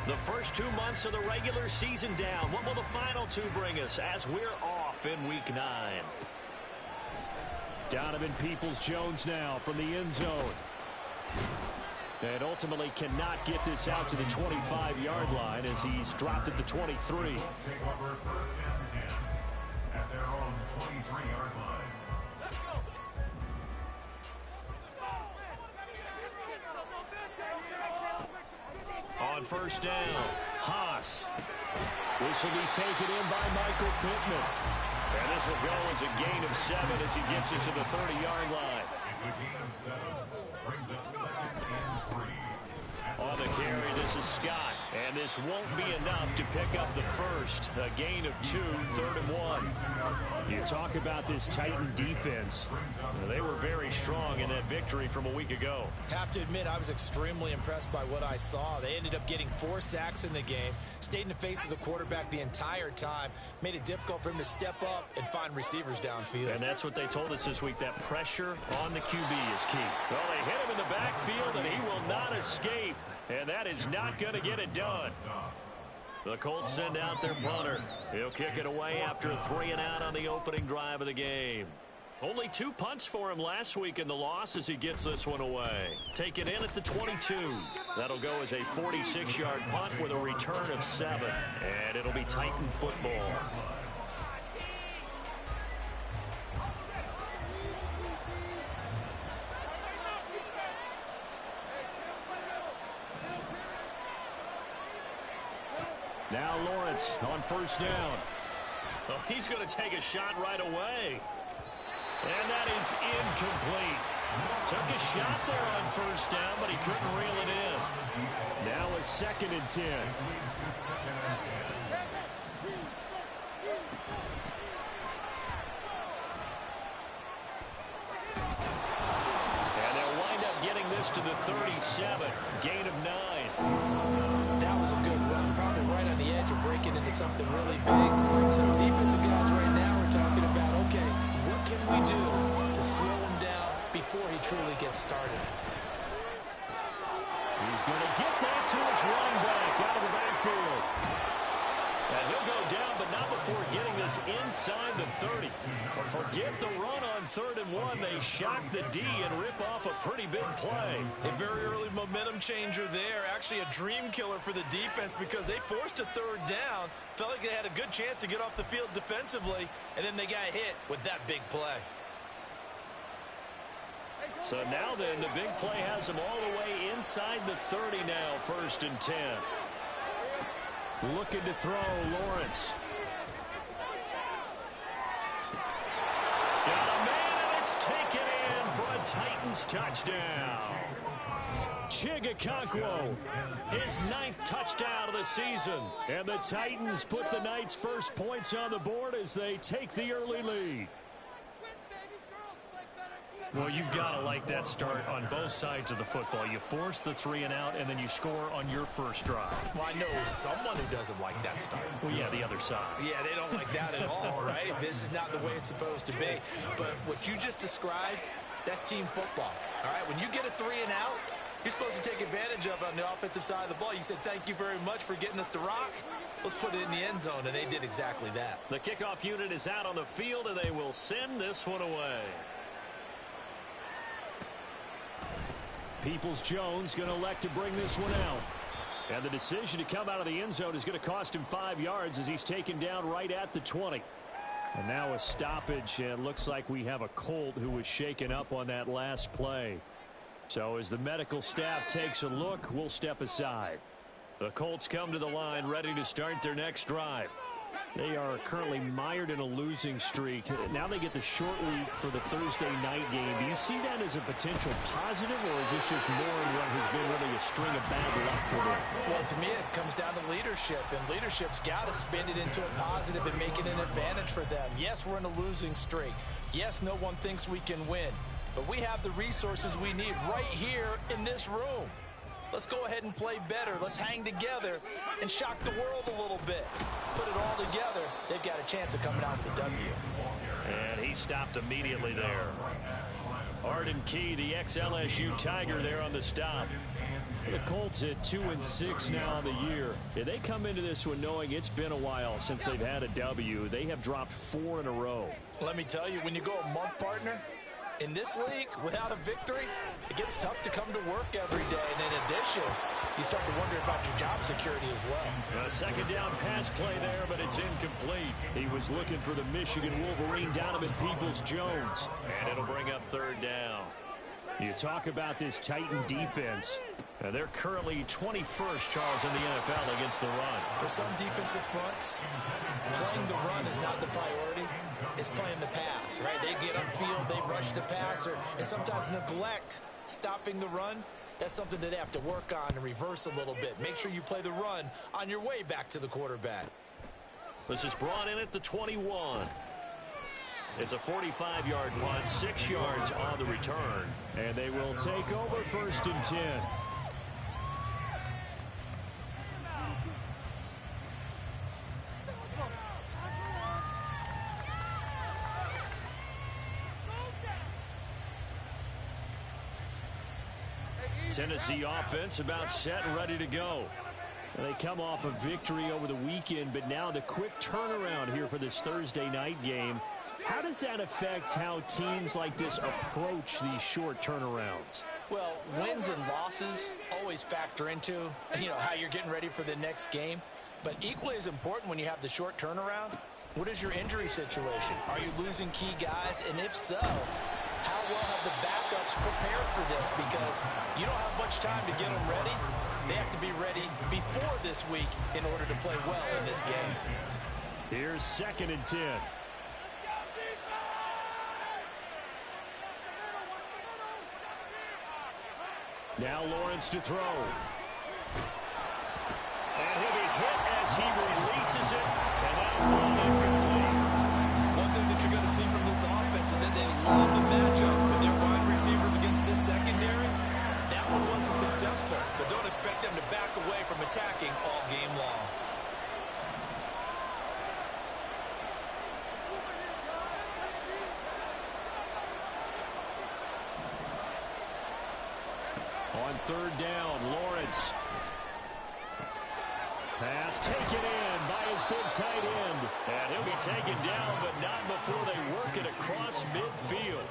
The first 2 months of the regular season down. What will the final two bring us as we're off in Week 9? Donovan Peoples-Jones now from the end zone. And ultimately cannot get this out to the 25-yard line as he's dropped at the 23. Take over first and 10 at their own 23-yard line. On first down, Haas. This will be taken in by Michael Pittman. And this will go as a gain of 7 as he gets it to the 30-yard line. It's a gain of 7. Brings up 2nd and 3. On the carry, this is Scott. And this won't be enough to pick up the first. A gain of 2, 3rd and 1. You talk about this Titan defense. They were very strong in that victory from a week ago. Have to admit, I was extremely impressed by what I saw. They ended up getting 4 sacks in the game, stayed in the face of the quarterback the entire time, made it difficult for him to step up and find receivers downfield. And that's what they told us this week, that pressure on the QB is key. Well, they hit him in the backfield, and he will not escape. And that is not going to get it done. The Colts send out their punter. He'll kick it away after a 3-and-out on the opening drive of the game. Only 2 punts for him last week in the loss as he gets this one away. Take it in at the 22. That'll go as a 46-yard punt with a return of 7. And it'll be Titan football. Now Lawrence on first down. Oh, he's going to take a shot right away. And that is incomplete. Took a shot there on first down, but he couldn't reel it in. Now a 2nd and 10. And they'll wind up getting this to the 37. Gain of 9. That was a good run, probably right on the edge of breaking into something really big. So the defensive guys right now are talking about, okay, what can we do to slow him down before he truly gets started? He's going to get that to his running back out of the backfield. And he'll go down, but not before getting this inside the 30. Forget the run on 3rd and 1. They shock the D and rip off a pretty big play. A very early momentum changer there. Actually a dream killer for the defense because they forced a 3rd down. Felt like they had a good chance to get off the field defensively, and then they got hit with that big play. So now then, the big play has them all the way inside the 30 now, 1st and 10. Looking to throw, Lawrence. Got a man, and it's taken in for a Titans touchdown. Chigakonkwo, his 9th touchdown of the season. And the Titans put the Knights' first points on the board as they take the early lead. Well, you've got to like that start on both sides of the football. You force the 3-and-out, and then you score on your first drive. Well, I know someone who doesn't like that start. Well, yeah, the other side. Yeah, they don't like that at all, right? This is not the way it's supposed to be. But what you just described, that's team football, all right? When you get a 3-and-out, you're supposed to take advantage of it on the offensive side of the ball. You said, thank you very much for getting us the rock. Let's put it in the end zone, and they did exactly that. The kickoff unit is out on the field, and they will send this one away. Peoples-Jones going to elect to bring this one out. And the decision to come out of the end zone is going to cost him 5 yards as he's taken down right at the 20. And now a stoppage, and it looks like we have a Colt who was shaken up on that last play. So as the medical staff takes a look, we'll step aside. The Colts come to the line ready to start their next drive. They are currently mired in a losing streak. Now they get the short week for the Thursday night game. Do you see that as a potential positive, or is this just more in what has been really a string of bad luck for them? Well, to me, it comes down to leadership, and leadership's got to spin it into a positive and make it an advantage for them. Yes, we're in a losing streak. Yes, no one thinks we can win, but we have the resources we need right here in this room. Let's go ahead and play better. Let's hang together and shock the world a little bit. Put it all together. They've got a chance of coming out with a W. And he stopped immediately there. Arden Key, the ex-LSU Tiger, there on the stop. The Colts at 2-6 now on the year. Yeah, they come into this one knowing it's been a while since they've had a W. They have dropped 4 in a row. Let me tell you, when you go a month, partner, in this league, without a victory, it gets tough to come to work every day. And in addition, you start to wonder about your job security as well. A second down pass play there, but it's incomplete. He was looking for the Michigan Wolverine, Donovan Peoples-Jones. And it'll bring up third down. You talk about this Titan defense. They're currently 21st, Charles, in the NFL against the run. For some defensive fronts, playing the run is not the priority. It's playing the pass, right? They get upfield, they rush the passer, and sometimes neglect stopping the run. That's something that they have to work on and reverse a little bit. Make sure you play the run on your way back to the quarterback. This is brought in at the 21. It's a 45-yard punt, 6 yards on the return. And they will take over 1st and 10. Tennessee offense about set and ready to go. They come off a victory over the weekend, but now the quick turnaround here for this Thursday night game. How does that affect how teams like this approach these short turnarounds? Well, wins and losses always factor into, how you're getting ready for the next game. But equally as important when you have the short turnaround, what is your injury situation? Are you losing key guys? And if so, how well have the backups prepared for this? Because you don't have much time to get them ready. They have to be ready before this week in order to play well in this game. Here's 2nd and 10. Now Lawrence to throw. And he'll be hit as he releases it. And that'll fall incomplete. One thing that you're going to see from this offense is that they love the matchup with their wide receivers against this secondary. That one wasn't successful, but don't expect them to back away from attacking all game long. On 3rd down, Lawrence. Pass taken in by his big tight end. And he'll be taken down, but not before they work it across midfield.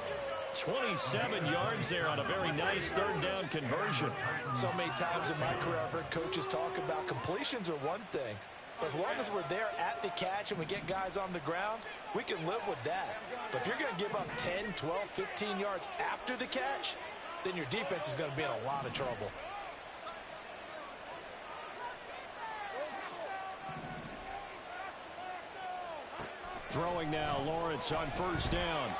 27 yards there on a very nice 3rd down conversion. So many times in my career, I've heard coaches talk about completions are one thing. But as long as we're there at the catch and we get guys on the ground, we can live with that. But if you're going to give up 10, 12, 15 yards after the catch, then your defense is going to be in a lot of trouble. Throwing now, Lawrence on 1st down.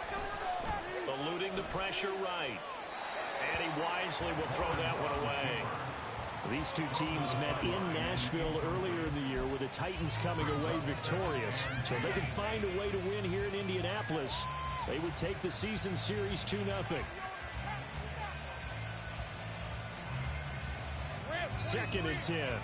Eluding the pressure right. And he wisely will throw that one away. These two teams met in Nashville earlier in the year with the Titans coming away victorious. So if they can find a way to win here in Indianapolis, they would take the season series 2-0. 2nd and 10.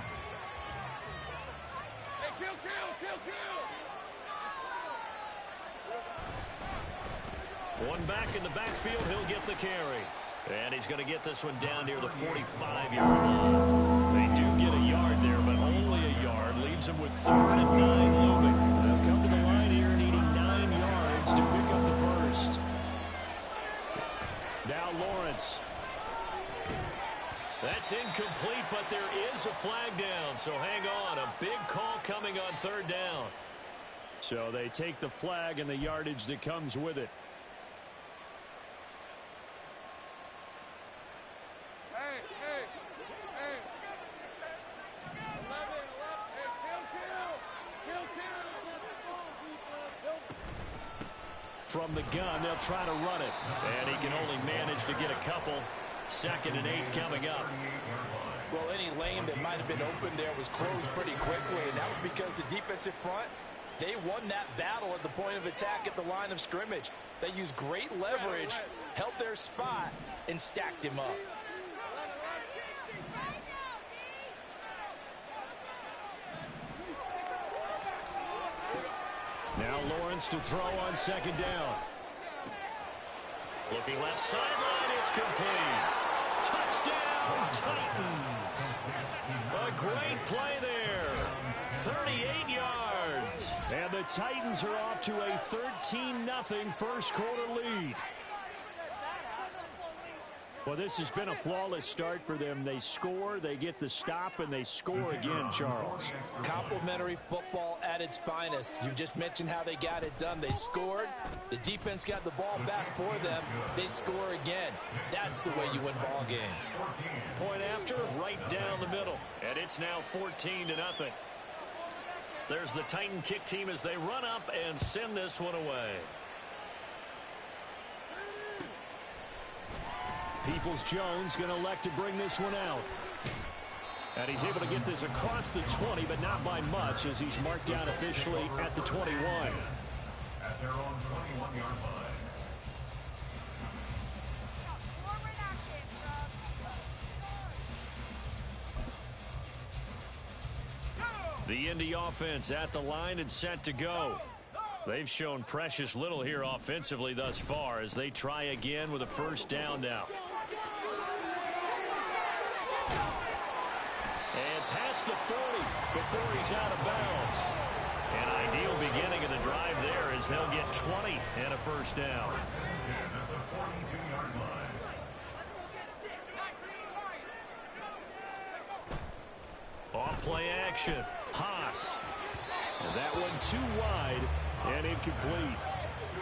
One back in the backfield, he'll get the carry. And he's going to get this one down near the 45-yard line. They do get a yard there, but only a yard. Leaves them with 3rd and 9 looming. They'll come to the line here needing 9 yards to pick up the first. Now Lawrence. That's incomplete, but there is a flag down. So hang on. A big call coming on 3rd down. So they take the flag and the yardage that comes with it. From the gun, they'll try to run it. And he can only manage to get a couple. 2nd and 8 coming up. Well, any lane that might have been open there was closed pretty quickly, and that was because the defensive front, they won that battle at the point of attack at the line of scrimmage. They used great leverage, held their spot, and stacked him up. Now Lawrence to throw on 2nd down. Looking left sideline, it's complete. Touchdown, Titans. A great play there. 38 yards. And the Titans are off to a 13-0 first quarter lead. Well, this has been a flawless start for them. They score, they get the stop, and they score again, Charles. Complimentary football at its finest. You just mentioned how they got it done. They scored. The defense got the ball back for them. They score again. That's the way you win ball games. Point after, right down the middle. And it's now 14-0. There's the Titan kick team as they run up and send this one away. Peoples-Jones going to elect to bring this one out. And he's able to get this across the 20, but not by much, as he's marked down officially at the 21. At their own 21-yard line. The Indy offense at the line and set to go. They've shown precious little here offensively thus far as they try again with a first down now. And past the 40 before he's out of bounds. An ideal beginning of the drive there as they'll get 20 and a first down. Off play action. Haas. And that one too wide and incomplete.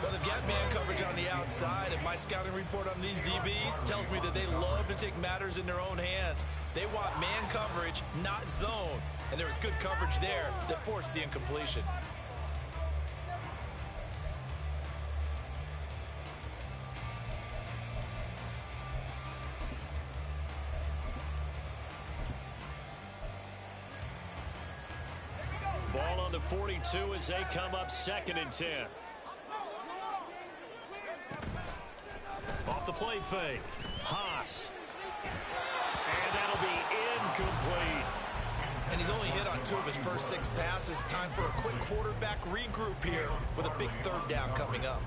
Well, they've got man coverage on the outside, and my scouting report on these DBs tells me that they love to take matters in their own hands. They want man coverage, not zone. And there was good coverage there that forced the incompletion. Ball on the 42 as they come up 2nd and 10. Off the play fake. Haas. And that'll be incomplete. And he's only hit on 2 of his first 6 passes. Time for a quick quarterback regroup here with a big 3rd down coming up.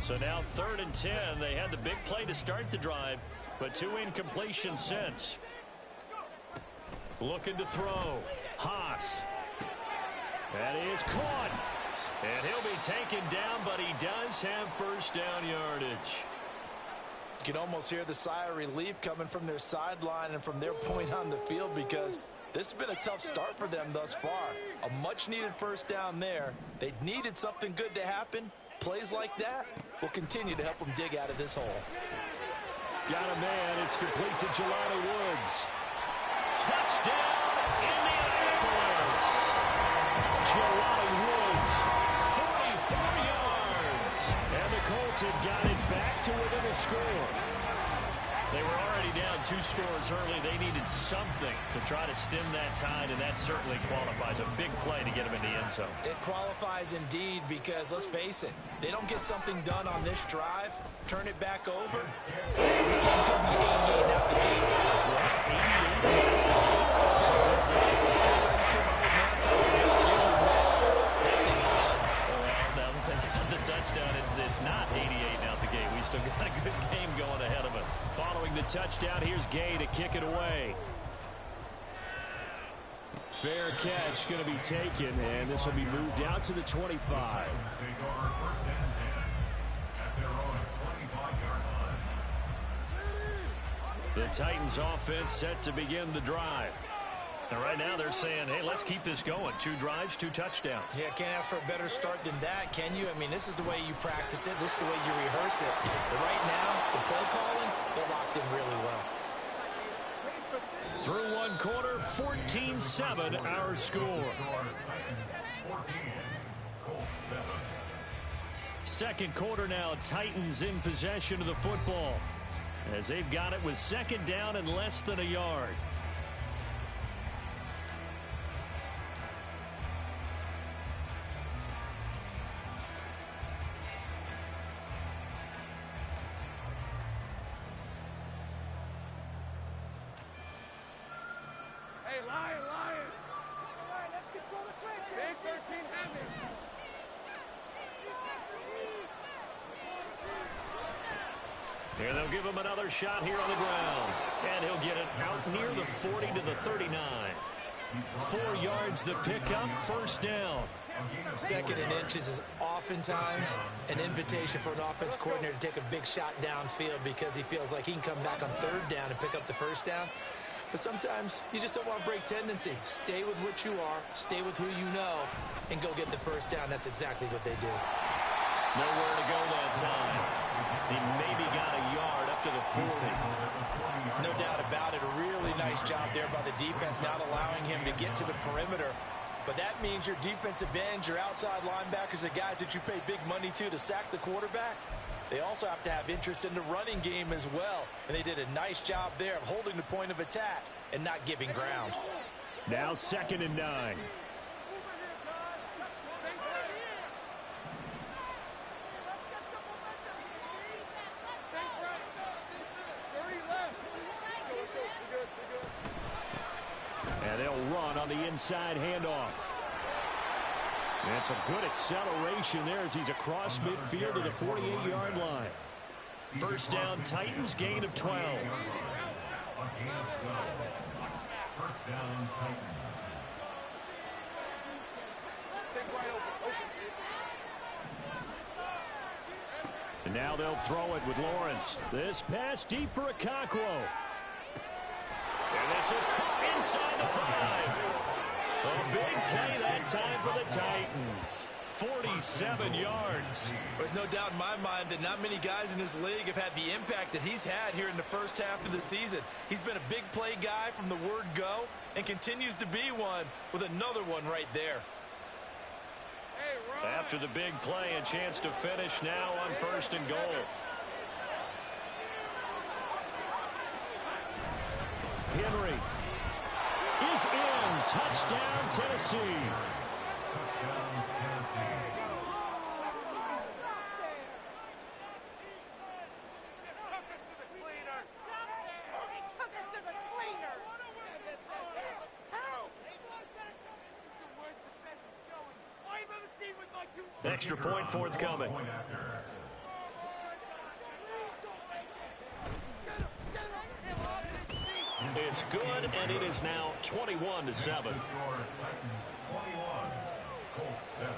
So now 3rd and 10. They had the big play to start the drive, but 2 incompletions since. Looking to throw. Haas. That is caught. And he'll be taken down, but he does have first down yardage. You can almost hear the sigh of relief coming from their sideline and from their point on the field, because this has been a tough start for them thus far. A much-needed first down there. They needed something good to happen. Plays like that will continue to help them dig out of this hole. Got a man. It's complete to Jelani Woods. Touchdown, Indianapolis. Jelani Woods, 44 yards. And the Colts had got it back to within a score. They were already down 2 scores early. They needed something to try to stem that tide, and that certainly qualifies. A big play to get them in the end zone. It qualifies indeed, because let's face it, they don't get something done on this drive, turn it back over. This game could be 88 out the gate. Now that they got the touchdown, it's not 88 out the gate. We still got a good game going ahead of us. Following the touchdown, here's Gay to kick it away. Fair catch going to be taken, and this will be moved out to the 25. Take over 1st and 10 at their own 25-yard line. The Titans offense set to begin the drive. And right now they're saying, hey, let's keep this going. 2 drives, 2 touchdowns. Yeah, can't ask for a better start than that, can you? I mean, this is the way you practice it. This is the way you rehearse it. But right now, the play calling, they're locked in really well. Through 1 quarter, 14-7 our score. 14, Colts 7. 2nd quarter now, Titans in possession of the football as they've got it with 2nd down and less than a yard. And they'll give him another shot here on the ground. And he'll get it out near the 40 to the 39. 4 yards the pickup, first down. Second and inches is oftentimes an invitation for an offense coordinator to take a big shot downfield because he feels like he can come back on third down and pick up the first down. But sometimes you just don't want to break tendency. Stay with what you are, stay with who you know, and go get the first down. That's exactly what they did. Nowhere to go that time. He maybe got a yard up to the 40. No doubt about it. A really nice job there by the defense, not allowing him to get to the perimeter. But that means your defensive ends, your outside linebackers, the guys that you pay big money to sack the quarterback, they also have to have interest in the running game as well. And they did a nice job there of holding the point of attack and not giving ground. Now 2nd and 9. And they'll run on the inside handoff. And it's a good acceleration there as he's across midfield to the 48-yard line. First down, Titans, gain of 12. First down, Titans. And now they'll throw it with Lawrence. This pass deep for Okonkwo. And this is caught inside the 5. A big play that time for the Titans. 47 yards. There's no doubt in my mind that not many guys in this league have had the impact that he's had here in the first half of the season. He's been a big play guy from the word go and continues to be one with another one right there. After the big play, a chance to finish now on 1st and goal. Henry is in. Touchdown, Tennessee. Touchdown, Tennessee. Extra point forthcoming. It's good, and it is now 21-7. Titans 21, Colts 7.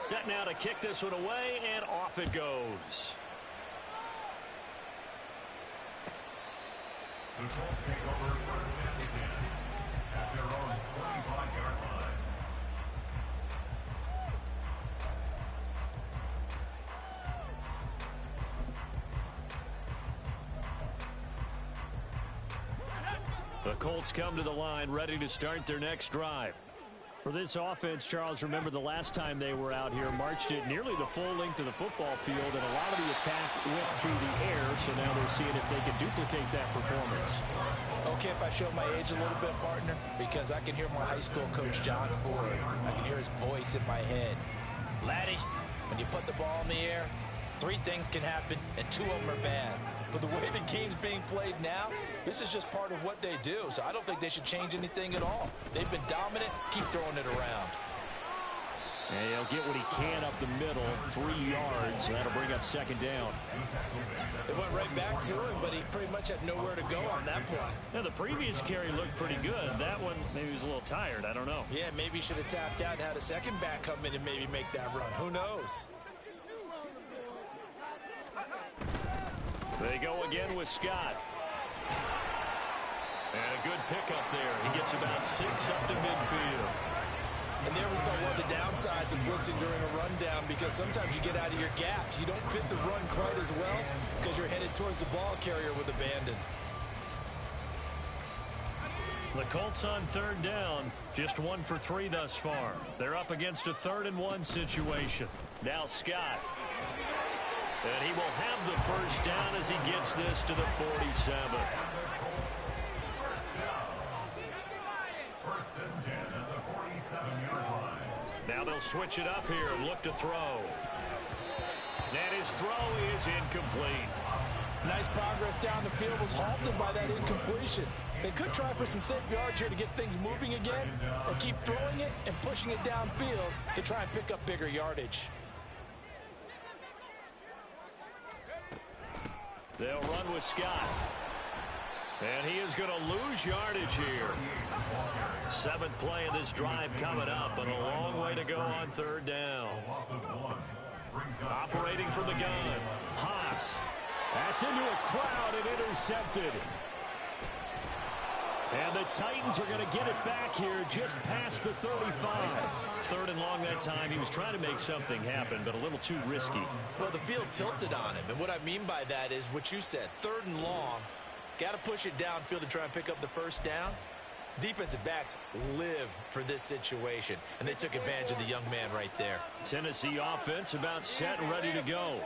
Set now to kick this one away, and off it goes. The Colts take over first and 10 at their own 25-yard line. The Colts come to the line ready to start their next drive. For this offense, Charles, remember the last time they were out here, marched it nearly the full length of the football field, and a lot of the attack went through the air, so now they're seeing if they can duplicate that performance. Okay, if I show my age a little bit, partner, because I can hear my high school coach, John Ford. I can hear his voice in my head. Laddie, when you put the ball in the air, 3 things can happen, and 2 of them are bad. But the way the game's being played now, this is just part of what they do. So I don't think they should change anything at all. They've been dominant. Keep throwing it around. And he'll get what he can up the middle, 3 yards. So that'll bring up 2nd down. They went right back to him, but he pretty much had nowhere to go on that play. Now, the previous carry looked pretty good. That one, maybe he was a little tired. I don't know. Yeah, maybe he should have tapped out and had a second back come in and maybe make that run. Who knows? They go again with Scott. And a good pickup there. He gets about 6 up to midfield. And there we saw one of the downsides of blitzing during a rundown, because sometimes you get out of your gaps. You don't fit the run quite as well because you're headed towards the ball carrier with abandon. The Colts on 3rd down, just 1 for 3 thus far. They're up against a 3rd and 1 situation. Now Scott. And he will have the first down as he gets this to the 47. First and 10 at the 47-yard line. Now they'll switch it up here and look to throw. And his throw is incomplete. Nice progress down the field was halted by that incompletion. They could try for some safe yards here to get things moving again, or keep throwing it and pushing it downfield to try and pick up bigger yardage. They'll run with Scott. And he is going to lose yardage here. 7th play of this drive coming up, but a long way to go on 3rd down. Operating from the gun, Haas. That's into a crowd and intercepted. And the Titans are going to get it back here just past the 35. 3rd and long that time. He was trying to make something happen, but a little too risky. Well, the field tilted on him, and what I mean by that is what you said, 3rd and long. Got to push it downfield to try and pick up the 1st down. Defensive backs live for this situation, and they took advantage of the young man right there. Tennessee offense about set and ready to go.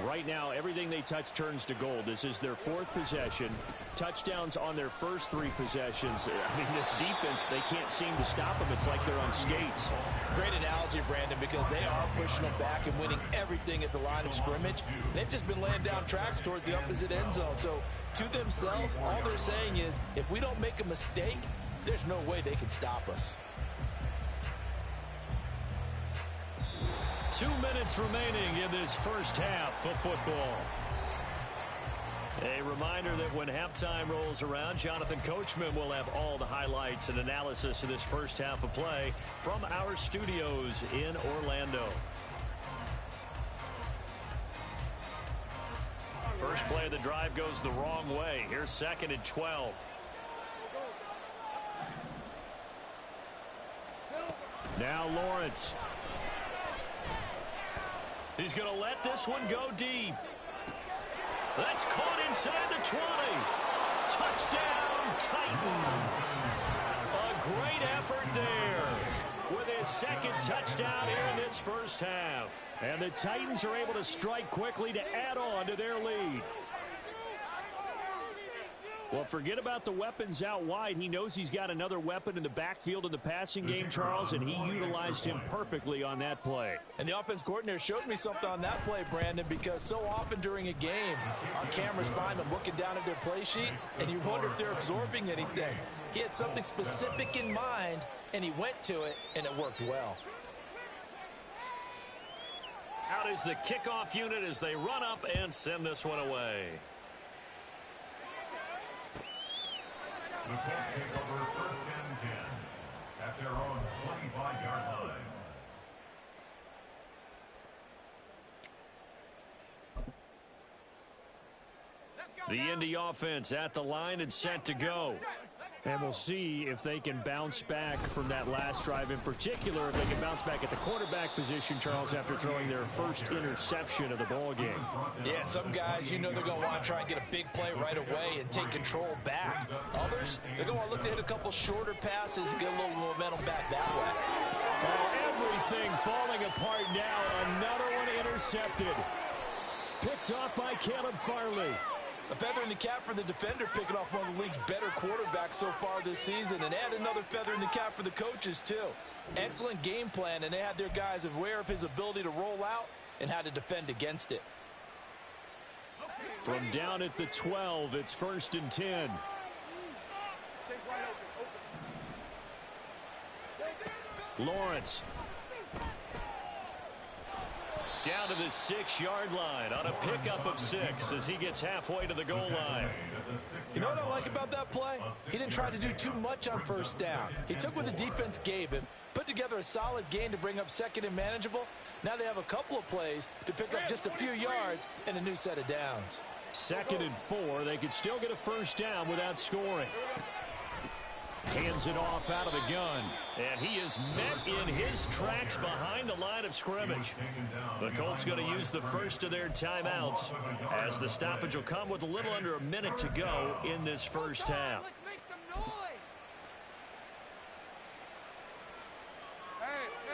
Right now, everything they touch turns to gold. This is their 4th possession. Touchdowns on their first 3 possessions. I mean, this defense, they can't seem to stop them. It's like they're on skates. Great analogy, Brandon, because they are pushing them back and winning everything at the line of scrimmage. They've just been laying down tracks towards the opposite end zone. So, to themselves, all they're saying is, if we don't make a mistake, there's no way they can stop us. 2 minutes remaining in this first half of football. A reminder that when halftime rolls around, Jonathan Coachman will have all the highlights and analysis of this first half of play from our studios in Orlando. First play of the drive goes the wrong way. Here's 2nd and 12. Now Lawrence. He's going to let this one go deep. That's caught inside the 20. Touchdown, Titans. A great effort there with his 2nd touchdown here in this first half. And the Titans are able to strike quickly to add on to their lead. Well, forget about the weapons out wide. He knows he's got another weapon in the backfield in the passing game, Charles, and he utilized him perfectly on that play. And the offense coordinator showed me something on that play, Brandon, because so often during a game, our cameras find them looking down at their play sheets, and you wonder if they're absorbing anything. He had something specific in mind, and he went to it, and it worked well. Out is the kickoff unit as they run up and send this one away. The Colts take over 1st and 10 at their own 25-yard line. The Indy offense at the line and set to go. And we'll see if they can bounce back from that last drive, in particular, if they can bounce back at the quarterback position, Charles, after throwing their first interception of the ball game. Yeah, some guys, you know they're going to want to try and get a big play right away and take control back. Others, they're going to look to hit a couple shorter passes and get a little momentum back that way. Oh, everything falling apart now. Another one intercepted. Picked off by Caleb Farley. A feather in the cap for the defender, picking off one of the league's better quarterbacks so far this season, and add another feather in the cap for the coaches, too. Excellent game plan, and they had their guys aware of his ability to roll out and how to defend against it. From down at the 12, it's 1st and 10. Lawrence. Down to the 6-yard line on a pickup of 6 as he gets halfway to the goal line. You know what I like about that play? He didn't try to do too much on 1st down. He took what the defense gave him, put together a solid gain to bring up 2nd and manageable. Now they have a couple of plays to pick up just a few yards and a new set of downs. 2nd and 4. They could still get a 1st down without scoring. Hands it off out of the gun. And he is met in his tracks behind the line of scrimmage. The Colts going to use the first of their timeouts as the stoppage will come with a little under a minute to go in this first half.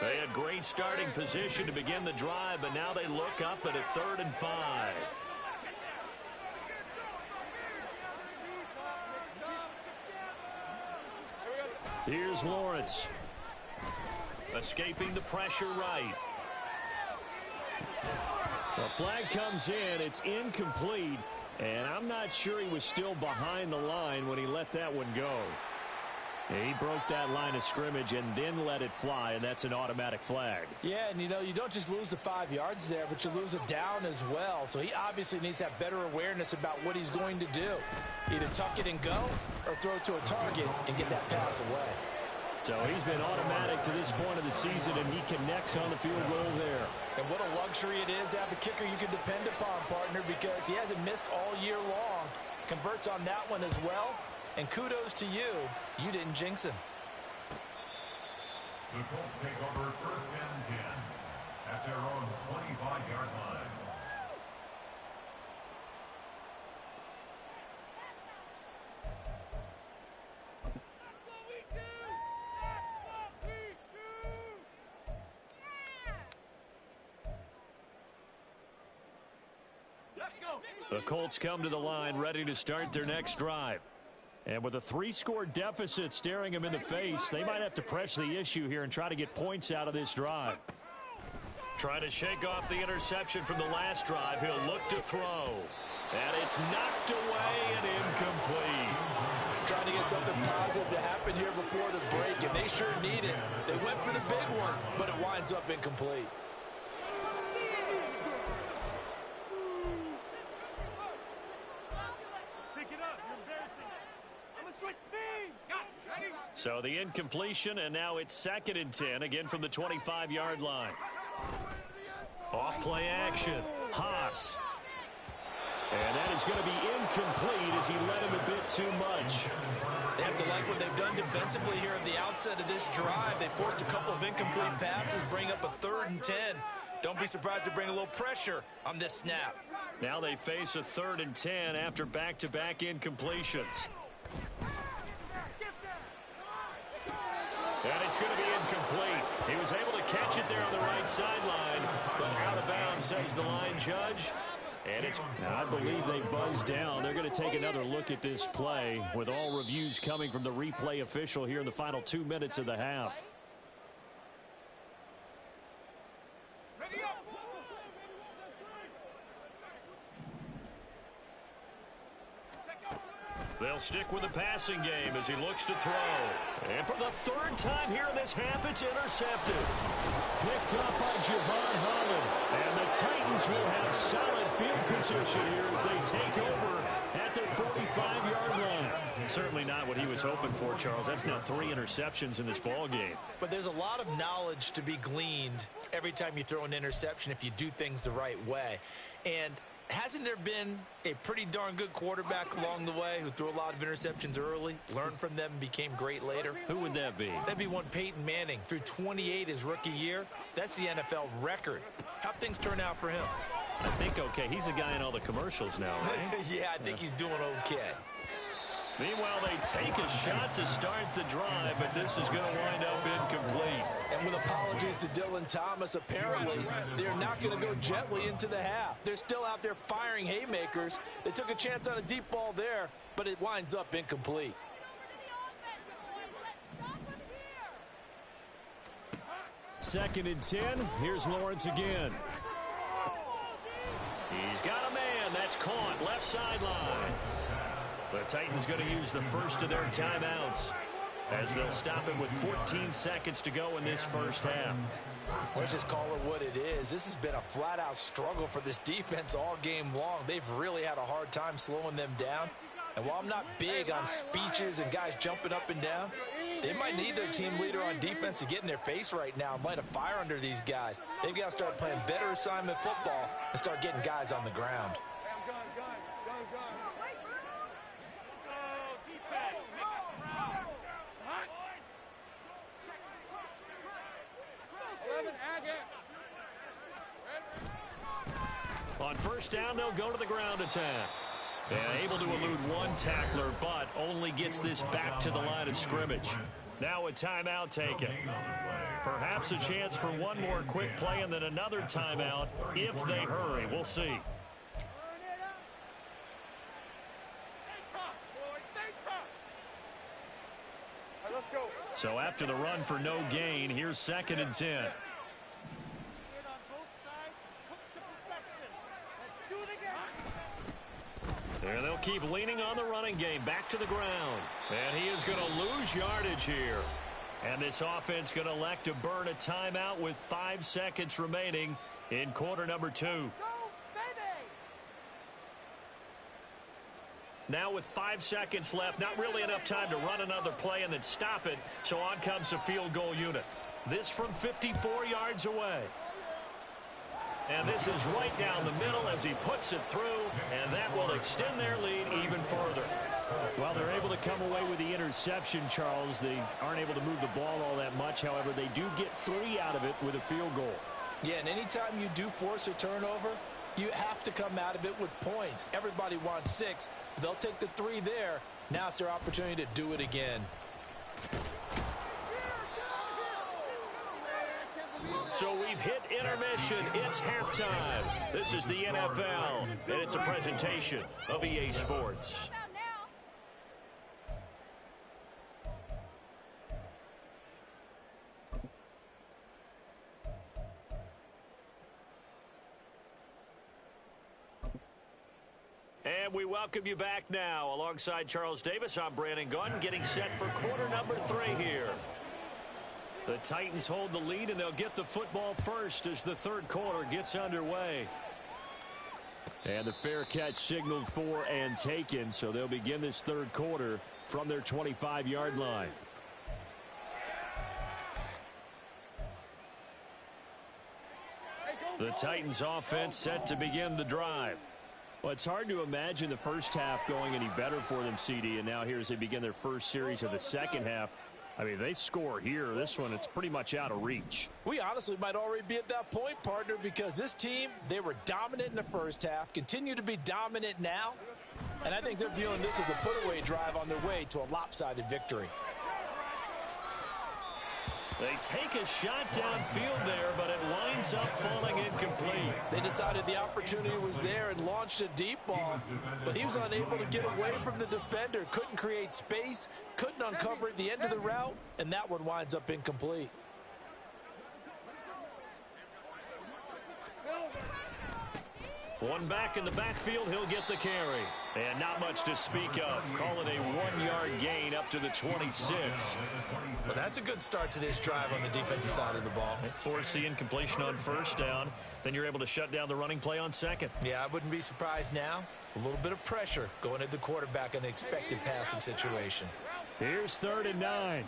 They had great starting position to begin the drive, but now they look up at a 3rd and 5. Here's Lawrence. Escaping the pressure right. The flag comes in. It's incomplete. And I'm not sure he was still behind the line when he let that one go. He broke that line of scrimmage and then let it fly, and that's an automatic flag. Yeah, and you don't just lose the 5 yards there, but you lose a down as well. So he obviously needs to have better awareness about what he's going to do. Either tuck it and go or throw it to a target and get that pass away. So he's been automatic to this point of the season, and he connects on the field goal there. And what a luxury it is to have a kicker you can depend upon, partner, because he hasn't missed all year long. Converts on that one as well. And kudos to you. You didn't jinx him. The Colts take over 1st and 10 at their own 25-yard line. The Colts come to the line ready to start their next drive. And with a 3-score deficit staring them in the face, they might have to press the issue here and try to get points out of this drive. Trying to shake off the interception from the last drive. He'll look to throw. And it's knocked away and incomplete. Trying to get something positive to happen here before the break, and they sure need it. They went for the big one, but it winds up incomplete. So the incompletion, and now it's 2nd and 10, again from the 25-yard line. Off play action. Haas. And that is going to be incomplete as he led him a bit too much. They have to like what they've done defensively here at the outset of this drive. They forced a couple of incomplete passes, bring up a 3rd and 10. Don't be surprised to bring a little pressure on this snap. Now they face a 3rd and 10 after back-to-back incompletions. And it's going to be incomplete. He was able to catch it there on the right sideline, but out of bounds, says the line judge. And it's, I believe they buzzed down. They're going to take another look at this play with all reviews coming from the replay official here in the final 2 minutes of the half. They'll stick with the passing game as he looks to throw. And for the 3rd time here in this half, it's intercepted. Picked up by Javon Holland. And the Titans will have solid field position here as they take over at their 45-yard line. Certainly not what he was hoping for, Charles. That's now 3 interceptions in this ball game. But there's a lot of knowledge to be gleaned every time you throw an interception if you do things the right way. And hasn't there been a pretty darn good quarterback along the way who threw a lot of interceptions early, learned from them, and became great later? Who would that be? That'd be one Peyton Manning. Threw 28 his rookie year. That's the NFL record. How'd things turn out for him? I think okay. He's a guy in all the commercials now, right? Yeah, I think he's doing okay. Meanwhile, they take a shot to start the drive, but this is going to wind up incomplete. And with apologies to Dylan Thomas, apparently they're not going to go gently into the half. They're still out there firing haymakers. They took a chance on a deep ball there, but it winds up incomplete. Second and 10. Here's Lawrence again. He's got a man. That's caught. Left sideline. The Titans going to use the first of their timeouts as they'll stop it with 14 seconds to go in this first half. Let's just call it what it is. This has been a flat-out struggle for this defense all game long. They've really had a hard time slowing them down. And while I'm not big on speeches and guys jumping up and down, they might need their team leader on defense to get in their face right now and light a fire under these guys. They've got to start playing better assignment football and start getting guys on the ground. On first down, they'll go to the ground attack. And able to elude one tackler, but only gets this back to the line of scrimmage. Now a timeout taken. Perhaps a chance for one more quick play and then another timeout if they hurry. We'll see. So after the run for no gain, here's 2nd and 10. And they'll keep leaning on the running game. Back to the ground. And he is going to lose yardage here. And this offense going to elect to burn a timeout with 5 seconds remaining in quarter number 2. Now with 5 seconds left, not really enough time to run another play and then stop it. So on comes the field goal unit. This from 54 yards away. And this is right down the middle as he puts it through, and that will extend their lead even further. Well, they're able to come away with the interception, Charles. They aren't able to move the ball all that much. However, they do get 3 out of it with a field goal. Yeah, and anytime you do force a turnover, you have to come out of it with points. Everybody wants 6. They'll take the 3 there. Now it's their opportunity to do it again. So we've hit intermission. It's halftime. This is the NFL, and it's a presentation of EA Sports. And we welcome you back now. Alongside Charles Davis, I'm Brandon Gunn, getting set for quarter number 3 here. The Titans hold the lead, and they'll get the football first as the third quarter gets underway. And the fair catch signaled for and taken, so they'll begin this third quarter from their 25-yard line. The Titans offense set to begin the drive. Well, it's hard to imagine the first half going any better for them, CD, and now here as they begin their first series of the second half. I mean, they score here. This one, it's pretty much out of reach. We honestly might already be at that point, partner, because this team, they were dominant in the first half, continue to be dominant now, and I think they're viewing this as a put-away drive on their way to a lopsided victory. They take a shot downfield there, but it winds up falling incomplete. They decided the opportunity was there and launched a deep ball, but he was unable to get away from the defender, couldn't create space, couldn't uncover at the end of the route, and that one winds up incomplete. One back in the backfield, he'll get the carry. And not much to speak of. Call it a 1-yard gain up to the 26. Well, that's a good start to this drive on the defensive side of the ball. Force the incompletion on first down. Then you're able to shut down the running play on second. Yeah, I wouldn't be surprised now. A little bit of pressure going at the quarterback in an expected passing situation. Here's 3rd and 9.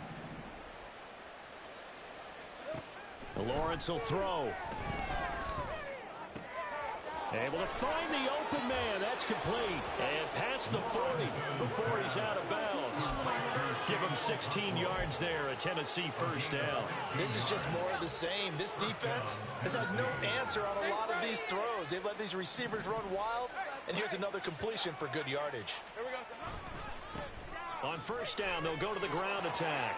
Lawrence will throw. Able to find the open man. That's complete. And past the 40 before he's out of bounds. Give him 16 yards there, a Tennessee first down. This is just more of the same. This defense has had no answer on a lot of these throws. They've let these receivers run wild, and here's another completion for good yardage. On first down, they'll go to the ground attack.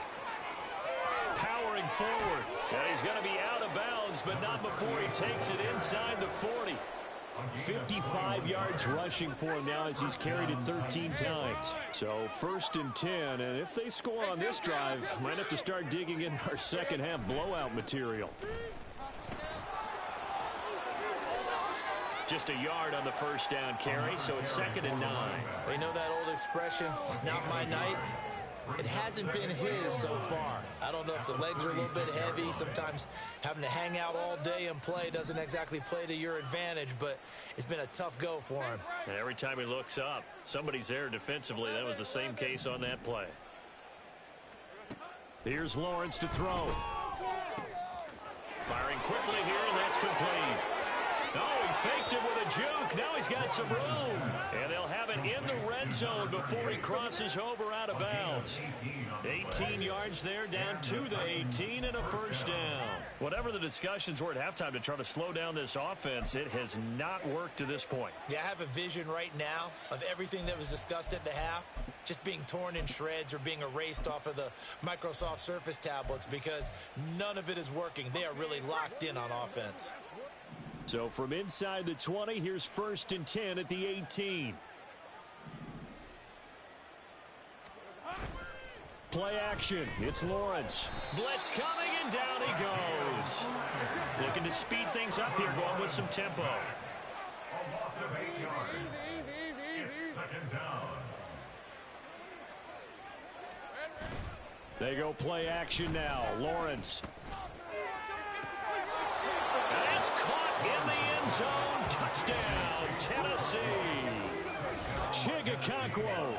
Powering forward. And he's going to be out of bounds, but not before he takes it inside the 40. 55 yards rushing for him now as he's carried it 13 times. So 1st and 10, and if they score on this drive, might have to start digging in our second half blowout material. Just a yard on the first down carry, so it's 2nd and 9. You know that old expression, it's not my night? It hasn't been his so far. I don't know if the legs are a little bit heavy. Sometimes having to hang out all day and play doesn't exactly play to your advantage, but it's been a tough go for him. And every time he looks up, somebody's there defensively. That was the same case on that play. Here's Lawrence to throw. Firing quickly here, and that's complete. Oh, he faked it with a juke. Now he's got some room. And they'll have it in the red zone before he crosses over out of bounds. 18 yards there, down to the 18 and a first down. Whatever the discussions were at halftime to try to slow down this offense, it has not worked to this point. Yeah, I have a vision right now of everything that was discussed at the half just being torn in shreds or being erased off of the Microsoft Surface tablets because none of it is working. They are really locked in on offense. So from inside the 20, here's 1st and 10 at the 18. Play action. It's Lawrence. Blitz coming, and down he goes. Looking to speed things up here, going with some tempo. A loss of 8 yards. It's second down. They go play action now. Lawrence. And it's caught in the end zone. Touchdown, Tennessee. Chigakonkwo.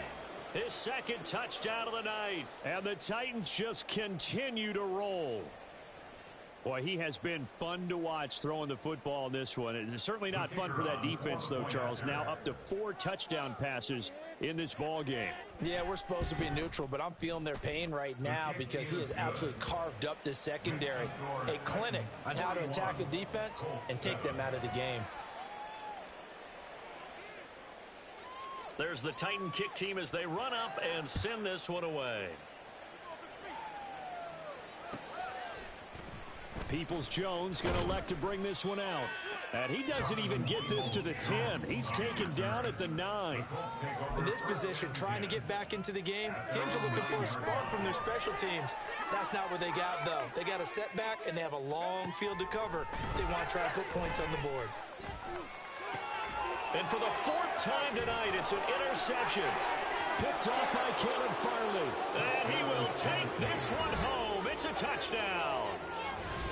His second touchdown of the night. And the Titans just continue to roll. Boy, he has been fun to watch throwing the football in this one. It's certainly not fun for that defense, though, Charles. Now up to 4 touchdown passes in this ball game. Yeah, we're supposed to be neutral, but I'm feeling their pain right now because he has absolutely carved up this secondary. A clinic on how to attack a defense and take them out of the game. There's the Titan kick team as they run up and send this one away. Peoples-Jones going to elect to bring this one out. And he doesn't even get this to the 10. He's taken down at the 9. In this position, trying to get back into the game, teams are looking for a spark from their special teams. That's not what they got, though. They got a setback, and they have a long field to cover if they want to try to put points on the board. And for the 4th time tonight, it's an interception. Picked off by Caleb Farley. And he will take this one home. It's a touchdown.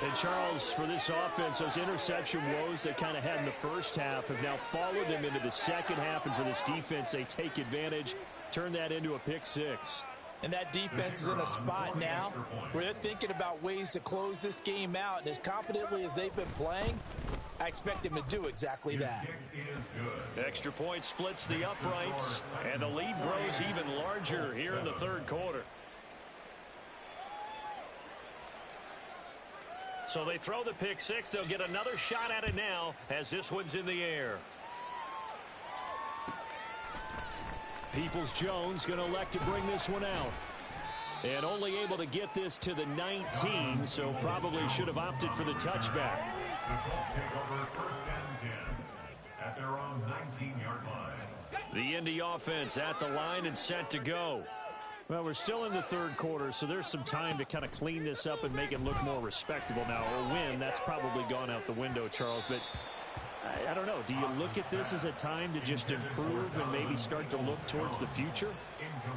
And Charles, for this offense, those interception woes they kind of had in the first half have now followed them into the second half. And for this defense, they take advantage, turn that into a pick 6. And that defense is in a spot now where they're thinking about ways to close this game out. And as confidently as they've been playing, I expect them to do exactly that. Extra point splits the uprights, and the lead grows even larger here in the third quarter. So they throw the pick 6. They'll get another shot at it now as this one's in the air. Peoples-Jones going to elect to bring this one out. And only able to get this to the 19, so probably should have opted for the touchback. The Colts take over 1st and 10 at their own 19-yard line. The Indy offense at the line and set to go. Well, we're still in the third quarter, so there's some time to kind of clean this up and make it look more respectable. Now, a win, that's probably gone out the window, Charles, but I don't know. Do you look at this as a time to just improve and maybe start to look towards the future?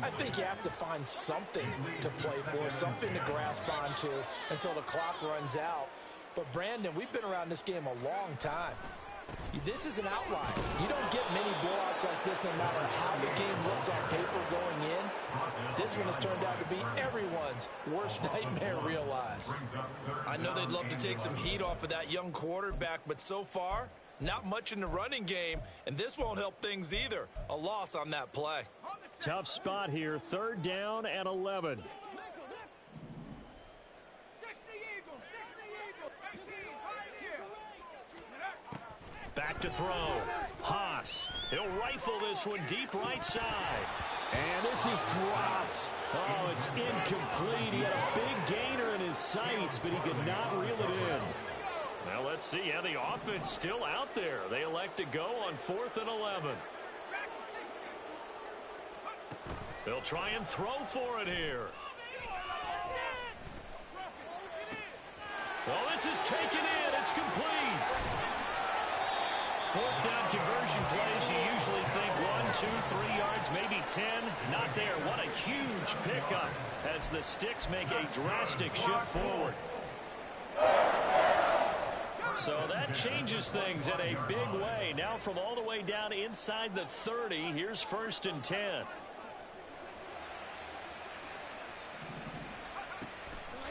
I think you have to find something to play for, something to grasp onto until the clock runs out. But, Brandon, we've been around this game a long time. This is an outlier. You don't get many blowouts like this no matter how the game looks on paper going in. This one has turned out to be everyone's worst nightmare realized. I know they'd love to take some heat off of that young quarterback, but so far, not much in the running game, and this won't help things either. A loss on that play. Tough spot here. 3rd down and 11. Back to throw. Haas. He'll rifle this one deep right side. And this is dropped. Oh, it's incomplete. He had a big gainer in his sights, but he could not reel it in. Well, let's see. Yeah, the offense still out there. They elect to go on 4th and 11. They'll try and throw for it here. Well, this is taken in. It's complete. 4th down conversion plays, you usually think 1, 2, 3 yards, maybe 10. Not there. What a huge pickup as the sticks make a drastic shift forward. So that changes things in a big way. Now from all the way down inside the 30, here's 1st and 10.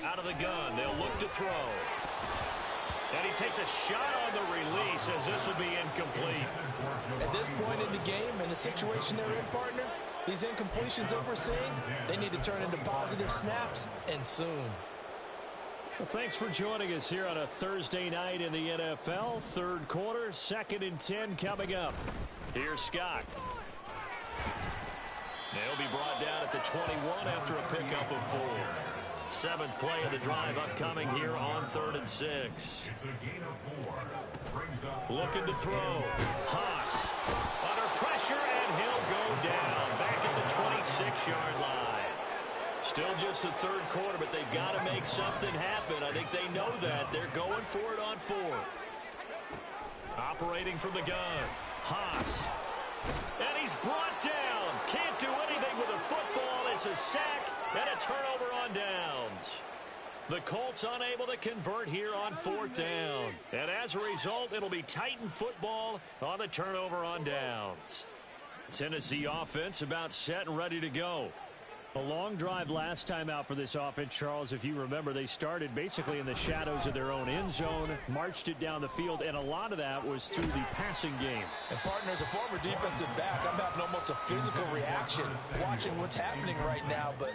Out of the gun, they'll look to throw. And he takes a shot on the release as this will be incomplete. At this point in the game, in the situation they're in, partner, these incompletions that we're seeing, they need to turn into positive snaps, and soon. Well, thanks for joining us here on a Thursday night in the NFL. Third quarter, 2nd and 10 coming up. Here's Scott. They'll be brought down at the 21 after a pickup of 4. 7th play of the drive upcoming here on 3rd and 6. It's a gain of 4. Brings up Looking to throw. Haas under pressure, and he'll go down back at the 26-yard line. Still just the third quarter, but they've got to make something happen. I think they know that. They're going for it on 4th. Operating from the gun. Haas. And he's brought down. Can't do anything with a football. It's a sack and a turnover on downs. The Colts unable to convert here on 4th down. And as a result, it'll be Titan football on the turnover on downs. Tennessee offense about set and ready to go. A long drive last time out for this offense, Charles. If you remember, they started basically in the shadows of their own end zone, marched it down the field, and a lot of that was through the passing game. And, partner, as a former defensive back, I'm having almost a physical reaction watching what's happening right now. But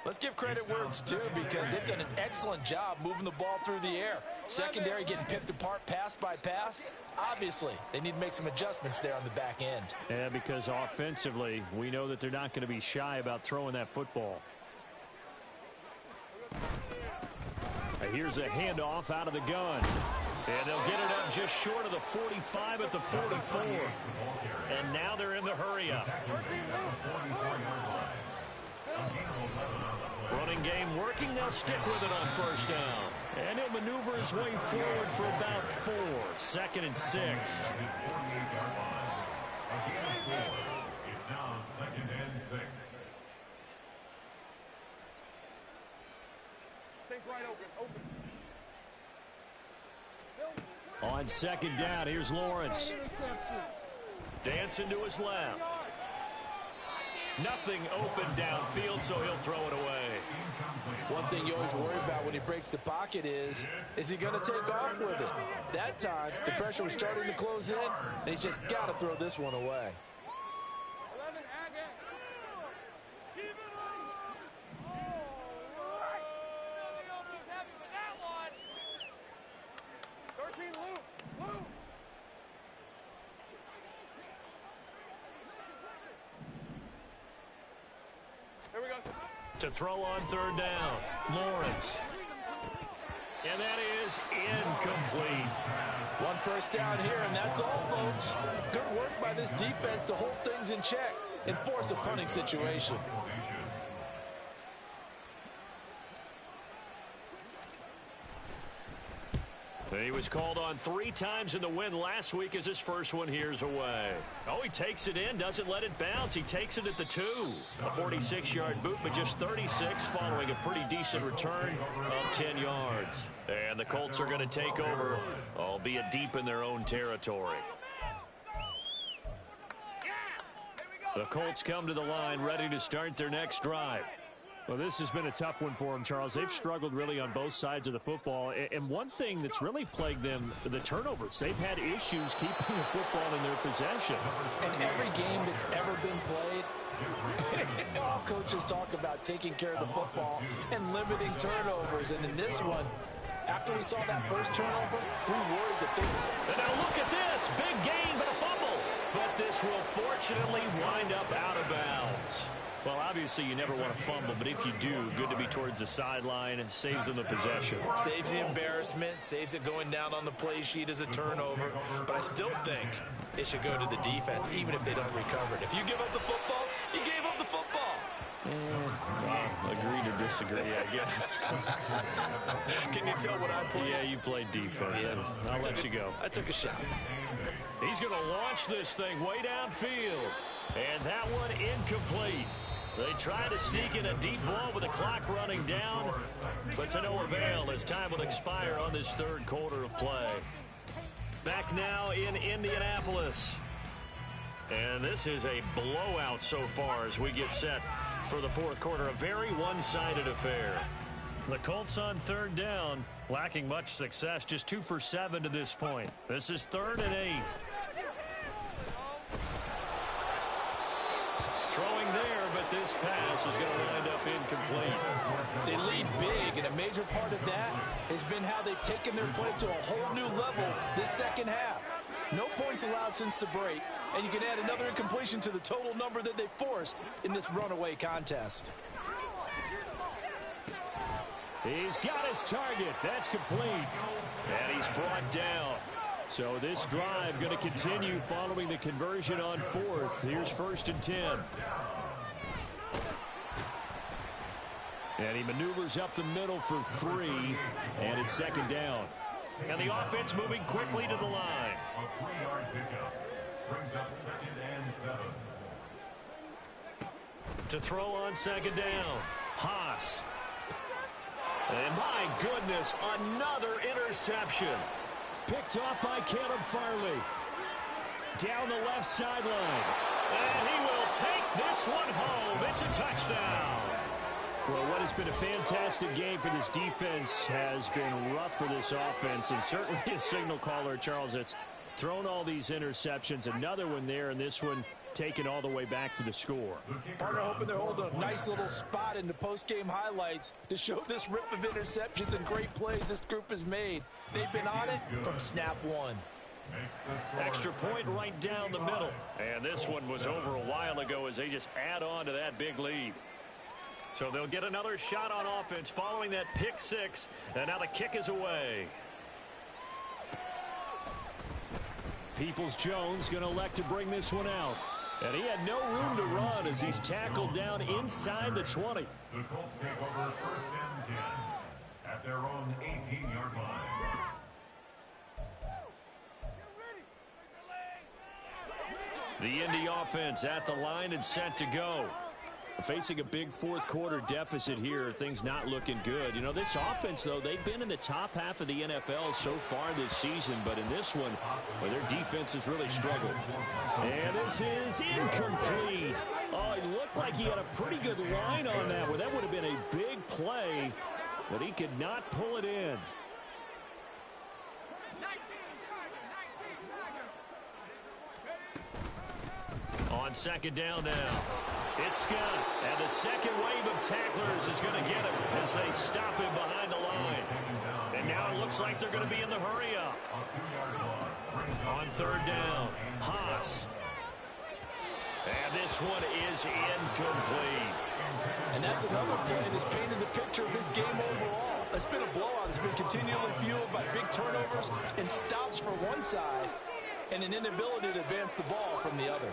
let's give credit where it's due, because they've done an excellent job moving the ball through the air. Secondary getting picked apart pass by pass. Obviously, they need to make some adjustments there on the back end. Yeah, because offensively, we know that they're not going to be shy about throwing that football. Here's a handoff out of the gun. And they'll get it up just short of the 45 at the 44. And now they're in the hurry-up. Running game working. They'll stick with it on 1st down. And he'll maneuver his way forward for about 4. 2nd and 6. It's now 2nd and 6. Take right open. On 2nd down, here's Lawrence. Dancing to his left. Nothing open downfield, so he'll throw it away. One thing you always worry about when he breaks the pocket is he going to take off with it? That time, the pressure was starting to close in, and he's just got to throw this one away. 11, keep it on. He's happy with that one. 13, Lou. Here we go. To throw on 3rd down, Lawrence. And that is incomplete. 1 first down here, and that's all, folks. Good work by this defense to hold things in check and force a punting situation. He was called on 3 times in the win last week as his first one here's away. Oh, he takes it in, doesn't let it bounce. He takes it at the 2. A 46-yard boot, but just 36 following a pretty decent return of 10 yards. And the Colts are going to take over, albeit deep in their own territory. The Colts come to the line ready to start their next drive. Well, this has been a tough one for them, Charles. They've struggled really on both sides of the football. And one thing that's really plagued them, the turnovers. They've had issues keeping the football in their possession. And every game that's ever been played, all coaches talk about taking care of the football and limiting turnovers. And in this one, after we saw that first turnover, we worried that they... And now look at this. Big gain, but a fumble. But this will fortunately wind up out of bounds. Well, obviously, you never want to fumble, but if you do, good to be towards the sideline. It saves them the possession. Saves the embarrassment, saves it going down on the play sheet as a turnover. But I still think it should go to the defense, even if they don't recover it. If you give up the football, you gave up the football. Agree to disagree, I guess. Can you tell what I played? Yeah, you played defense. Yeah. I'll let you go. I took a shot. He's going to launch this thing way downfield. And that one incomplete. They try to sneak in a deep ball with the clock running down, but to no avail as time will expire on this 3rd quarter of play. Back now in Indianapolis. And this is a blowout so far as we get set for the 4th quarter. A very one-sided affair. The Colts on 3rd down, lacking much success, just 2 for 7 to this point. This is 3rd and 8. Throwing there, but this pass is going to wind up incomplete. They lead big, and a major part of that has been how they've taken their play to a whole new level this second half. No points allowed since the break, and you can add another incompletion to the total number that they forced in this runaway contest. He's got his target. That's complete. And he's brought down. So this drive going to continue following the conversion on 4th. Here's 1st and 10. And he maneuvers up the middle for 3, and it's 2nd down. And the offense moving quickly to the line. A 3-yard pickup. brings up 2nd and 7. To throw on 2nd down. Haas. And my goodness, another interception. Picked off by Caleb Farley. Down the left sideline. And he will take this one home. It's a touchdown. Well, what has been a fantastic game for this defense has been rough for this offense. And certainly a signal caller, Charles, that's thrown all these interceptions. Another one there, and this one taken all the way back for the score. Partner hoping they're holding a nice little spot in the post-game highlights to show this rip of interceptions and great plays this group has made. They've been on it from snap one. Extra point right down the middle. And this one was over a while ago as they just add on to that big lead. So they'll get another shot on offense following that pick six. And now the kick is away. Peoples-Jones going to elect to bring this one out. And he had no room to run as he's tackled down inside the 20. The Colts take over 1st and 10 at their own 18-yard line. The Indy offense at the line and set to go. Facing a big fourth quarter deficit here, things not looking good. You know, this offense, though, they've been in the top half of the NFL so far this season, but in this one, well, their defense has really struggled. And this is incomplete. Oh, it looked like he had a pretty good line on that one. That would have been a big play, but he could not pull it in. On 2nd down now. It's Scott, and the second wave of tacklers is going to get him as they stop him behind the line. And now it looks like they're going to be in the hurry up. On 3rd down, Haas. And this one is incomplete. And that's another play that's painted the picture of this game overall. It's been a blowout. It's been continually fueled by big turnovers and stops for one side and an inability to advance the ball from the other.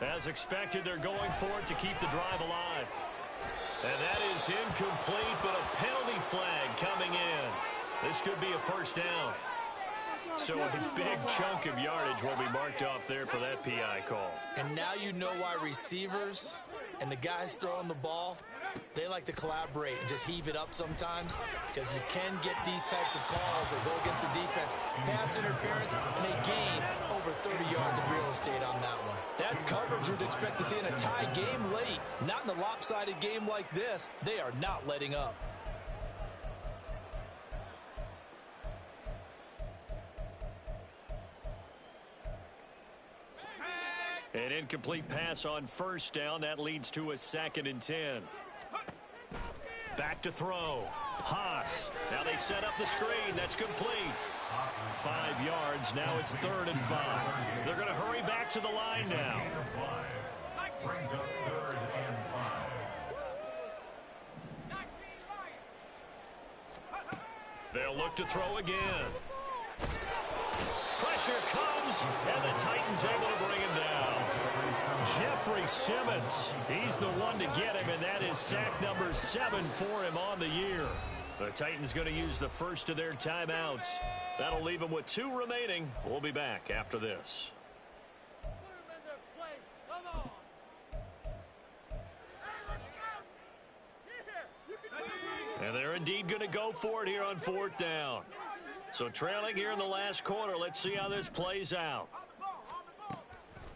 As expected, they're going for it to keep the drive alive. And that is incomplete, but a penalty flag coming in. This could be a 1st down. So a big chunk of yardage will be marked off there for that PI call. And now you know why receivers and the guys throwing the ball, they like to collaborate and just heave it up sometimes, because you can get these types of calls that go against the defense. Pass interference, and they gain over 30 yards of real estate on that one. That's coverage you'd expect to see in a tie game late. Not in a lopsided game like this. They are not letting up. An incomplete pass on 1st down. That leads to a 2nd and 10. Back to throw. Haas. Now they set up the screen. That's complete. 5 yards. Now it's 3rd and 5. They're going to hurry back to the line now. Brings up 3rd and 5. They'll look to throw again. Pressure comes, and the Titans able to bring him down. Jeffrey Simmons, he's the one to get him, and that is sack number 7 for him on the year. The Titans going to use the first of their timeouts. That'll leave them with 2 remaining. We'll be back after this. And they're indeed going to go for it here on 4th down. So trailing here in the last quarter. Let's see how this plays out.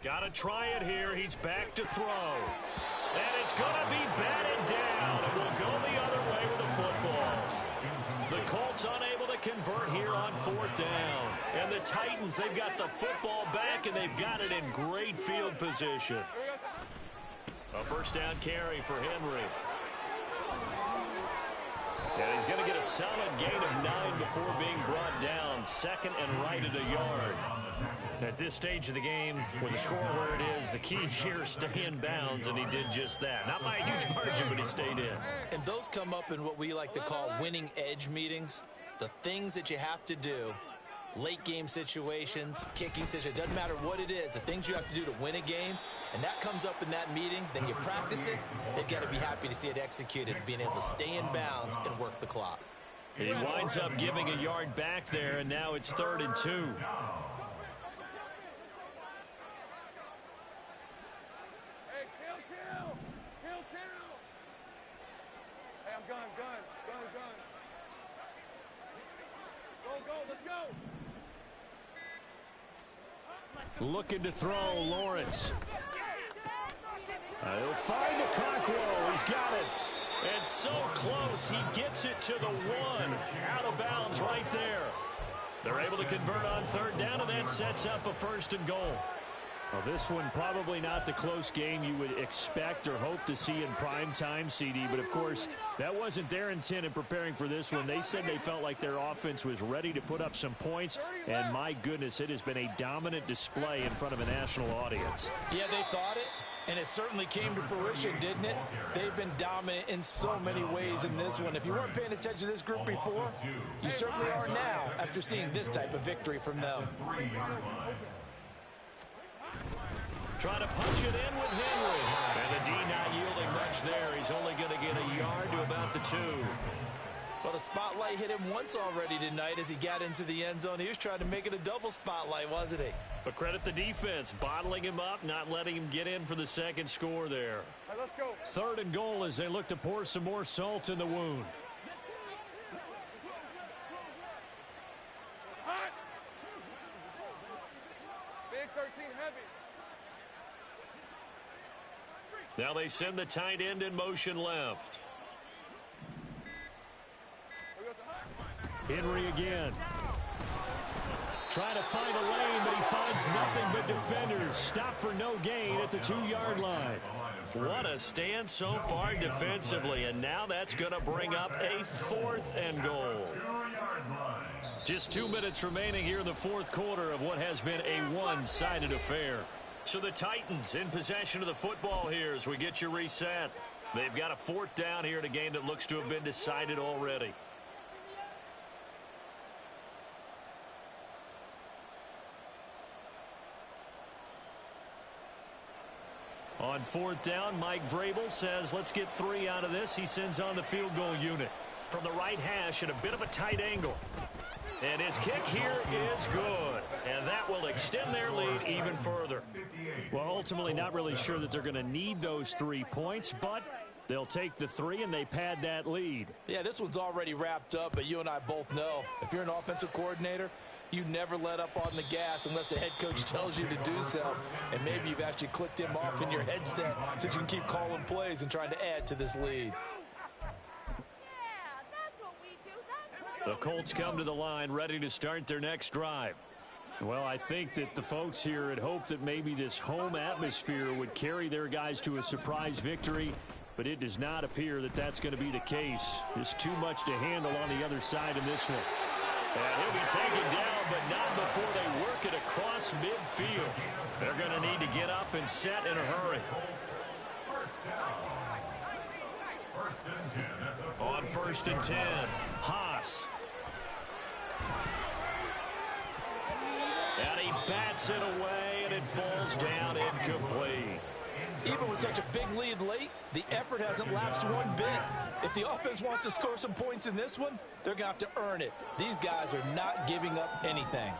Got to try it here. He's back to throw. And it's going to be batted down. And we'll go the other way with the football. The Colts unable to convert here on 4th down. And the Titans, they've got the football back, and they've got it in great field position. A 1st down carry for Henry. And he's going to get a solid gain of 9 before being brought down. 2nd and right at a yard. At this stage of the game, with the score where it is, the key here is stay in bounds, and he did just that. Not by a huge margin, but he stayed in. And those come up in what we like to call winning edge meetings. The things that you have to do, late game situations, kicking situations, doesn't matter what it is, the things you have to do to win a game, and that comes up in that meeting, then you practice it, they've got to be happy to see it executed, being able to stay in bounds and work the clock. He winds up giving a yard back there, and now it's 3rd and 2. Hey, chill. Hey, I'm gun. Go, let's go. Looking to throw, Lawrence. He'll find a Cockrell. He's got it. And so close, he gets it to the 1. Out of bounds right there. They're able to convert on 3rd down, and that sets up a 1st and goal. Well, this one probably not the close game you would expect or hope to see in prime time, CD. But, of course, that wasn't their intent in preparing for this one. They said they felt like their offense was ready to put up some points. And, my goodness, it has been a dominant display in front of a national audience. Yeah, they thought it. And it certainly came to fruition, didn't it? They've been dominant in so many ways in this one. If you weren't paying attention to this group before, you certainly are now after seeing this type of victory from them. Trying to punch it in with Henry. And the D not yielding much there. He's only going to get a yard to about the 2. Well, the spotlight hit him once already tonight as he got into the end zone. He was trying to make it a double spotlight, wasn't he? But credit the defense, bottling him up, not letting him get in for the second score there. All right, let's go. 3rd and goal as they look to pour some more salt in the wound. Hot. Big 13 heavy. Now they send the tight end in motion left. Henry again. Trying to find a lane, but he finds nothing but defenders. Stop for no gain at the 2-yard line. What a stand so far defensively, and now that's going to bring up a 4th and goal. Just 2 minutes remaining here in the 4th quarter of what has been a one-sided affair. So the Titans in possession of the football here as we get you reset. They've got a 4th down here in a game that looks to have been decided already. On 4th down, Mike Vrabel says, let's get 3 out of this. He sends on the field goal unit from the right hash at a bit of a tight angle. And his kick here is good. And that will extend their lead even further. Well, ultimately not really sure that they're going to need those 3 points, but they'll take the 3 and they pad that lead. Yeah, this one's already wrapped up, but you and I both know if you're an offensive coordinator, you never let up on the gas unless the head coach tells you to do so. And maybe you've actually clicked him off in your headset so you can keep calling plays and trying to add to this lead. The Colts come to the line ready to start their next drive. Well, I think that the folks here had hoped that maybe this home atmosphere would carry their guys to a surprise victory, but it does not appear that that's going to be the case. There's too much to handle on the other side in this one. And he'll be taken down, but not before they work it across midfield. They're going to need to get up and set in a hurry. On 1st and 10, Haas. And he bats it away, and it falls down incomplete. Even with such a big lead late, the effort hasn't lapsed one bit. If the offense wants to score some points in this one, they're going to have to earn it. These guys are not giving up anything.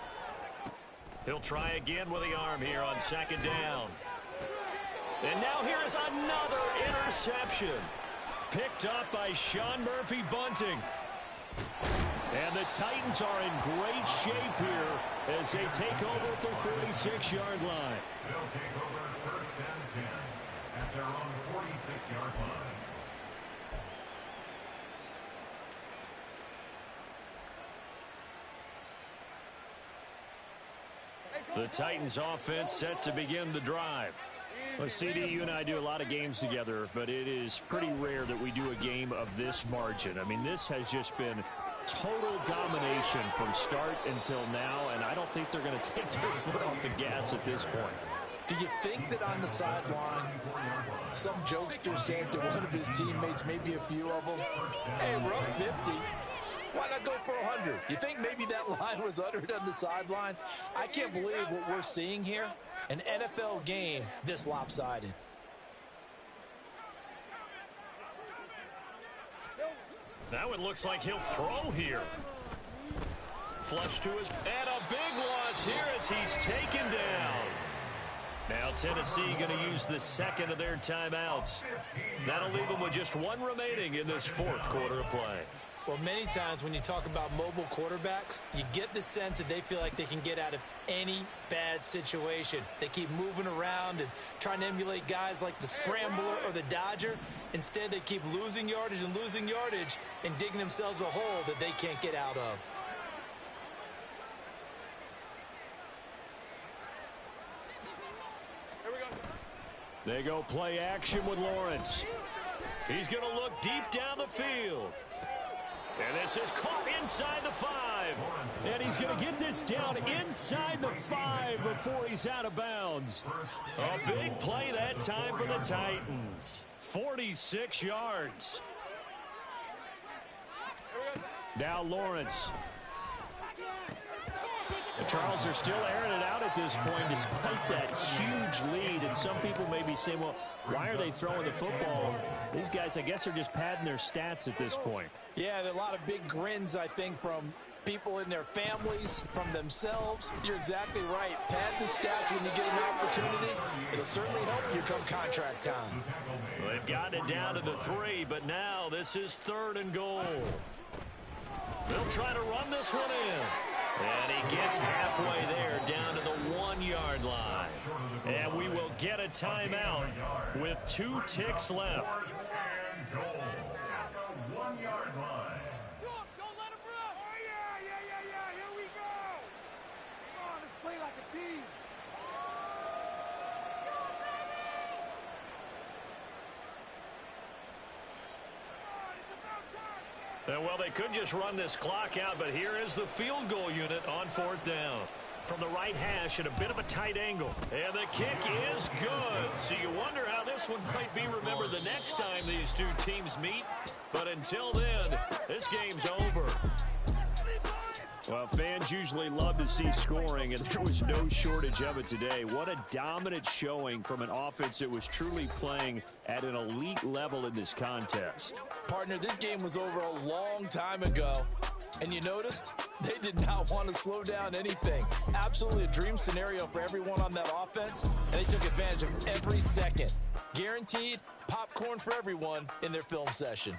He'll try again with the arm here on 2nd down. And now here is another interception. Picked up by Sean Murphy Bunting. And the Titans are in great shape here as they take over at their 46-yard line. They'll take over 1st and 10 at their own 46-yard line. The Titans offense set to begin the drive. Well, CD, you and I do a lot of games together, but it is pretty rare that we do a game of this margin. I mean, this has just been total domination from start until now, and I don't think they're going to take their foot off the gas at this point. Do you think that on the sideline, some jokester said to one of his teammates, maybe a few of them, hey, we're up 50. Why not go for 100? You think maybe that line was uttered on the sideline? I can't believe what we're seeing here. An NFL game this lopsided. That one looks like he'll throw here. Flush to his, and a big loss here as he's taken down. Now Tennessee going to use the second of their timeouts. That'll leave them with just one remaining in this fourth quarter of play. Well, many times when you talk about mobile quarterbacks, you get the sense that they feel like they can get out of any bad situation. They keep moving around and trying to emulate guys like the Scrambler or the Dodger. Instead, they keep losing yardage and digging themselves a hole that they can't get out of. Here we go. They go play action with Lawrence. He's going to look deep down the field. And this is caught inside the 5. And he's going to get this down inside the 5 before he's out of bounds. A big play that time for the Titans. 46 yards. Now Lawrence. The Charles are still airing it out at this point despite that huge lead. And some people may be saying, well, why are they throwing the football? These guys, I guess, are just padding their stats at this point. Yeah, there are a lot of big grins, I think, from people in their families, from themselves. You're exactly right. Pad the stats when you get an opportunity. It'll certainly help you come contract time. Well, they've gotten it down to the 3, but now this is 3rd and goal. They'll try to run this one in. And he gets halfway there down to the 1-yard line. And we will get a timeout with 2 ticks left. And goal at the 1-yard line. Don't let him run. Oh, yeah. Here we go. Come on, let's play like a team. Well, they could just run this clock out, but here is the field goal unit on 4th down. From the right hash at a bit of a tight angle. And the kick is good. So you wonder how this one might be remembered the next time these two teams meet. But until then, this game's over. Well, fans usually love to see scoring, and there was no shortage of it today. What a dominant showing from an offense that was truly playing at an elite level in this contest. Partner, this game was over a long time ago. And you noticed they did not want to slow down anything. Absolutely a dream scenario for everyone on that offense. And they took advantage of every second. Guaranteed popcorn for everyone in their film session.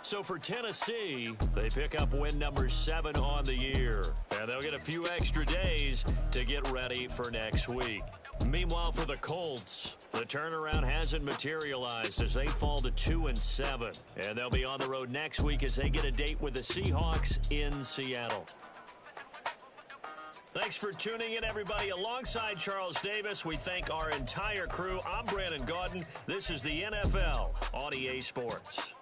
So for Tennessee, they pick up win number 7 on the year. And they'll get a few extra days to get ready for next week. Meanwhile, for the Colts, the turnaround hasn't materialized as they fall to 2-7. And they'll be on the road next week as they get a date with the Seahawks in Seattle. Thanks for tuning in, everybody. Alongside Charles Davis, we thank our entire crew. I'm Brandon Gaudin. This is the NFL on EA Sports.